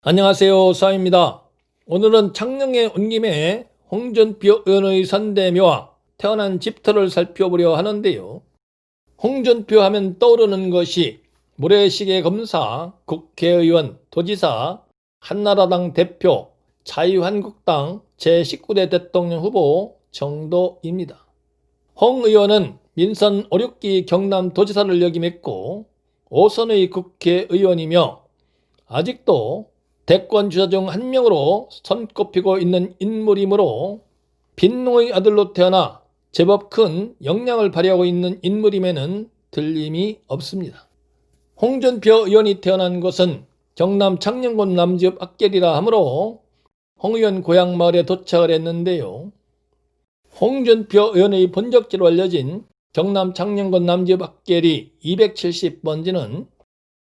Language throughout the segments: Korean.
안녕하세요. 수아입니다. 오늘은 창녕에 온 김에 홍준표 의원의 선대묘와 태어난 집터를 살펴보려 하는데요. 홍준표 하면 떠오르는 것이 모래시계 검사, 국회의원, 도지사, 한나라당 대표, 자유한국당 제19대 대통령 후보 정도입니다. 홍 의원은 민선 5, 6기 경남도지사를 역임했고 5선의 국회의원이며 아직도 대권 주자 중 한 명으로 손꼽히고 있는 인물이므로 빈농의 아들로 태어나 제법 큰 역량을 발휘하고 있는 인물임에는 틀림이 없습니다. 홍준표 의원이 태어난 곳은 경남 창녕군 남지읍 악계리라 하므로 홍 의원 고향 마을에 도착을 했는데요. 홍준표 의원의 본적지로 알려진 경남 창녕군 남지읍 악계리 270번지는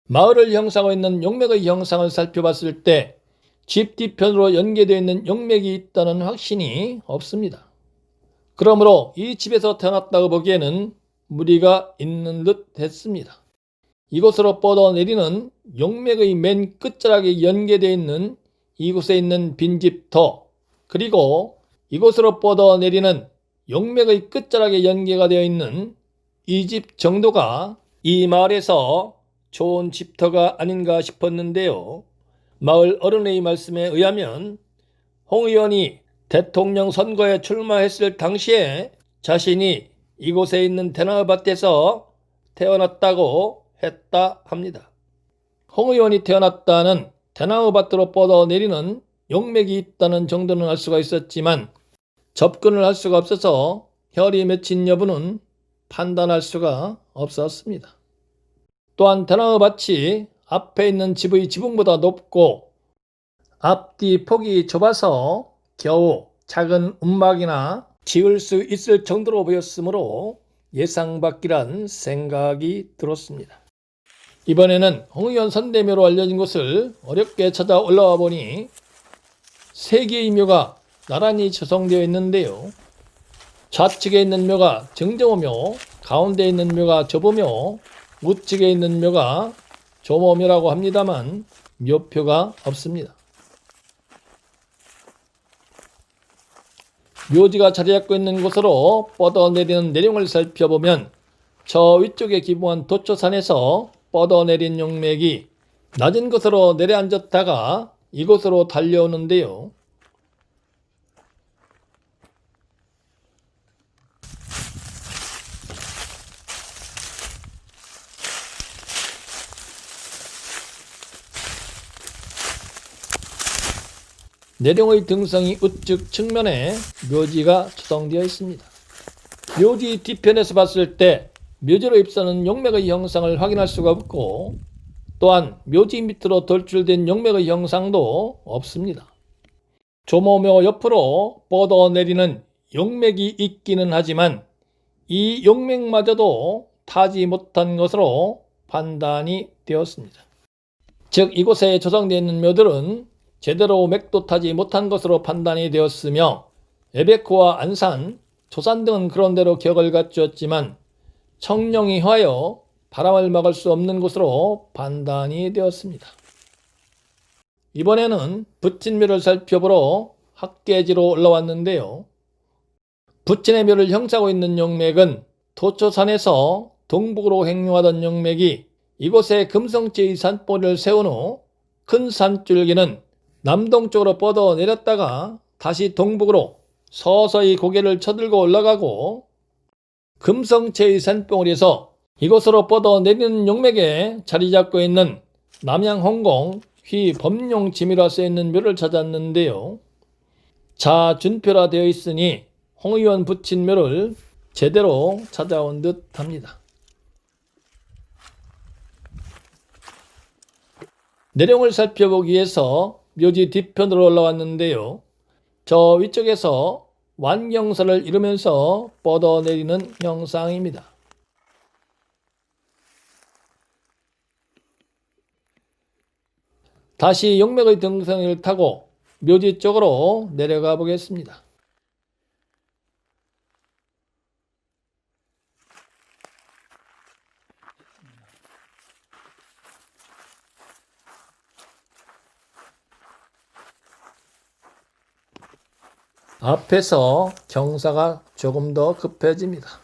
마을을 형성하고 있는 용맥의 형상을 살펴봤을 때 집 뒤편으로 연계되어 있는 용맥이 있다는 확신이 없습니다. 그러므로 이 집에서 태어났다고 보기에는 무리가 있는 듯 했습니다. 이곳으로 뻗어내리는 용맥의 맨 끝자락에 연계되어 있는 이곳에 있는 빈집터, 그리고 이곳으로 뻗어내리는 용맥의 끝자락에 연계가 되어 있는 이 집 정도가 이 마을에서 좋은 집터가 아닌가 싶었는데요. 마을 어른의 말씀에 의하면 홍 의원이 대통령 선거에 출마했을 당시에 자신이 이곳에 있는 대나무 밭에서 태어났다고 했다 합니다. 홍 의원이 태어났다는 대나무 밭으로 뻗어내리는 용맥이 있다는 정도는 알 수가 있었지만 접근을 할 수가 없어서 혈이 맺힌 여부는 판단할 수가 없었습니다. 또한 대나무 밭이 앞에 있는 집의 지붕보다 높고 앞뒤 폭이 좁아서 겨우 작은 움막이나 지을 수 있을 정도로 보였으므로 예상 밖이란 생각이 들었습니다. 이번에는 홍 의원 선대묘로 알려진 곳을 어렵게 찾아 올라와 보니 세 개의 묘가 나란히 조성되어 있는데요. 좌측에 있는 묘가 정정호묘, 가운데 있는 묘가 저보묘, 우측에 있는 묘가 조모묘라고 합니다만 묘표가 없습니다. 묘지가 자리 잡고 있는 곳으로 뻗어내리는 내룡을 살펴보면 저 위쪽에 기부한 도초산에서 뻗어내린 용맥이 낮은 곳으로 내려앉았다가 이곳으로 달려오는데요. 내룡의 등성이 우측 측면에 묘지가 조성되어 있습니다. 묘지 뒤편에서 봤을 때 묘지로 입사하는 용맥의 형상을 확인할 수가 없고 또한 묘지 밑으로 돌출된 용맥의 형상도 없습니다. 조모묘 옆으로 뻗어내리는 용맥이 있기는 하지만 이 용맥마저도 타지 못한 것으로 판단이 되었습니다. 즉 이곳에 조성되어 있는 묘들은 제대로 맥도 타지 못한 것으로 판단이 되었으며 에베코와 안산, 조산 등은 그런대로 격을 갖추었지만 청룡이 하여 바람을 막을 수 없는 곳으로 판단이 되었습니다. 이번에는 부친묘를 살펴보러 학계지로 올라왔는데요. 부친의 묘를 형성하고 있는 용맥은 도초산에서 동북으로 행용하던 용맥이 이곳에 금성지의 산보를 세운 후 큰 산줄기는 남동쪽으로 뻗어 내렸다가 다시 동북으로 서서히 고개를 쳐들고 올라가고 금성체의 산봉우리에서 이곳으로 뻗어 내리는 용맥에 자리 잡고 있는 남양홍공 휘범용지미라 쓰여있는 묘를 찾았는데요. 자준표라 되어 있으니 홍 의원 부친 묘를 제대로 찾아온 듯 합니다. 내룡을 살펴보기 위해서 묘지 뒤편으로 올라왔는데요. 저 위쪽에서 완경선을 이루면서 뻗어내리는 형상입니다. 다시 용맥의 등성이를 타고 묘지 쪽으로 내려가 보겠습니다. 앞에서 경사가 조금 더 급해집니다.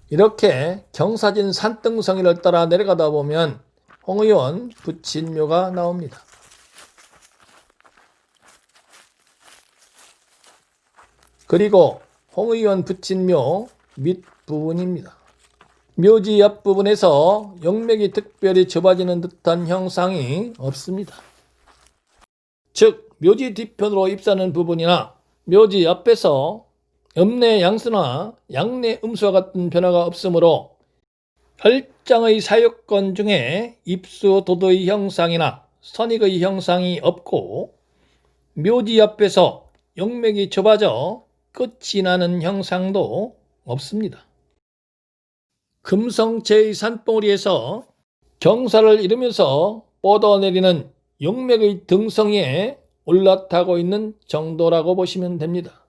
이렇게 경사진 산등성이를 따라 내려가다 보면 홍의원 부친묘가 나옵니다. 그리고 홍의원 부친묘 밑부분입니다. 묘지 옆부분에서 용맥이 특별히 좁아지는 듯한 형상이 없습니다. 즉 묘지 뒤편으로 입사하는 부분이나 묘지 옆에서 음내 양수나 양내 음수와 같은 변화가 없으므로 혈장의 사유권 중에 입수 도도의 형상이나 선익의 형상이 없고 묘지 옆에서 용맥이 좁아져 끝이 나는 형상도 없습니다. 금성체의 산봉우리에서 경사를 이루면서 뻗어내리는 용맥의 등성이에 올라타고 있는 정도라고 보시면 됩니다.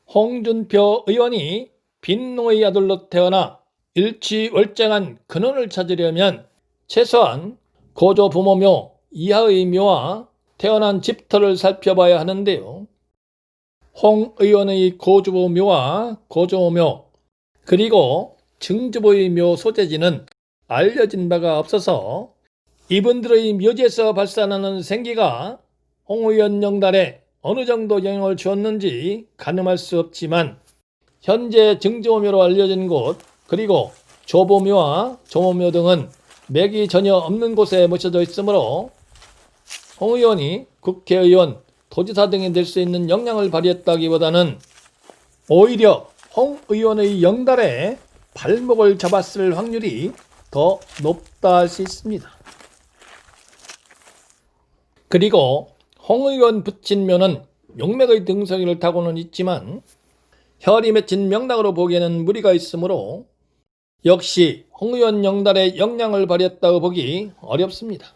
홍준표 의원이 빈농의 아들로 태어나 일취월장한 근원을 찾으려면 최소한 고조 부모묘 이하의 묘와 태어난 집터를 살펴봐야 하는데요. 홍 의원의 고주부 묘와 고조묘 그리고 증주부의 묘 소재지는 알려진 바가 없어서 이분들의 묘지에서 발산하는 생기가 홍 의원 영달에 어느 정도 영향을 주었는지 가늠할 수 없지만 현재 증조묘로 알려진 곳 그리고 조보묘와 조모묘 등은 맥이 전혀 없는 곳에 모셔져 있으므로 홍 의원이 국회의원, 도지사 등이 될 수 있는 역량을 발휘했다기보다는 오히려 홍 의원의 영달에 발목을 잡았을 확률이 더 높다 할 수 있습니다. 그리고 홍 의원 부친묘는 용맥의 등성이를 타고는 있지만 혈이 맺힌 명락으로 보기에는 무리가 있으므로 역시 홍 의원 영달의 역량을 발휘했다고 보기 어렵습니다.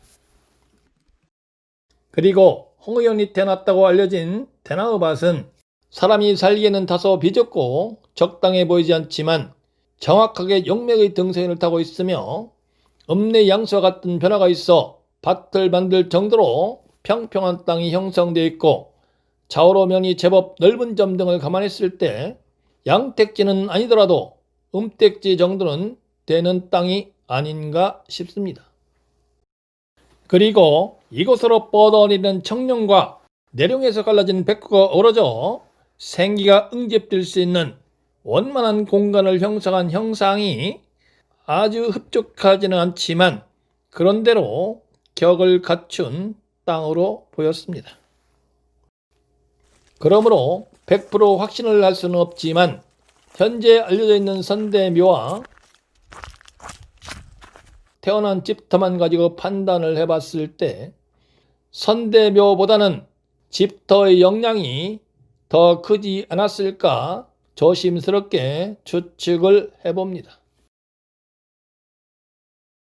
그리고 홍 의원이 태어났다고 알려진 대나무 밭은 사람이 살기에는 다소 비좁고 적당해 보이지 않지만 정확하게 용맥의 등성이를 타고 있으며 음내 양수와 같은 변화가 있어 밭을 만들 정도로 평평한 땅이 형성되어 있고 좌우로 면이 제법 넓은 점 등을 감안했을 때 양택지는 아니더라도 음택지 정도는 되는 땅이 아닌가 싶습니다. 그리고 이곳으로 뻗어내리는 청룡과 내룡에서 갈라진 백구가 어우러져 생기가 응집될 수 있는 원만한 공간을 형성한 형상이 아주 흡족하지는 않지만 그런대로 격을 갖춘 땅으로 보였습니다. 그러므로 100% 확신을 할 수는 없지만 현재 알려져 있는 선대묘와 태어난 집터만 가지고 판단을 해봤을 때 선대묘보다는 집터의 역량이 더 크지 않았을까 조심스럽게 추측을 해봅니다.